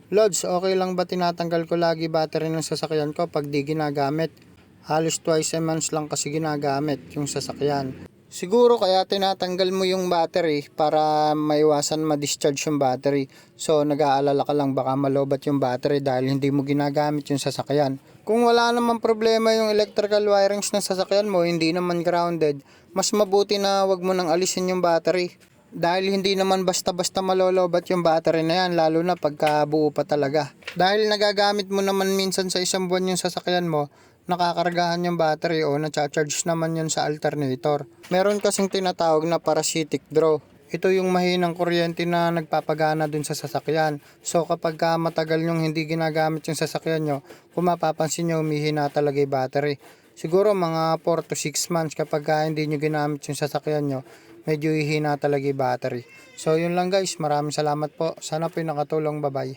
Lods, okay lang ba tinatanggal ko lagi battery ng sasakyan ko pag di ginagamit? Halos twice a month lang kasi ginagamit yung sasakyan. Siguro kaya tinatanggal mo yung battery para maiwasan ma-discharge yung battery. So nag-aalala ka lang baka malobat yung battery dahil hindi mo ginagamit yung sasakyan. Kung wala naman problema yung electrical wirings ng sasakyan mo, hindi naman grounded, mas mabuti na wag mo nang alisin yung battery. Dahil hindi naman basta-basta malolobat yung battery na yan, lalo na pagka buo pa talaga. Dahil nagagamit mo naman minsan sa isang buwan yung sasakyan mo, nakakargahan yung battery o na-charge naman yun sa alternator. Meron kasing tinatawag na parasitic draw. Ito yung mahinang kuryente na nagpapagana dun sa sasakyan. So kapag matagal yung hindi ginagamit yung sasakyan nyo, kung mapapansin nyo humihina talaga yung battery. Siguro mga 4 to 6 months kapag hindi nyo ginamit yung sasakyan nyo, medyo hihina talaga yung battery. So yun lang guys, maraming salamat po. Sana po yung nakatulong, bye bye.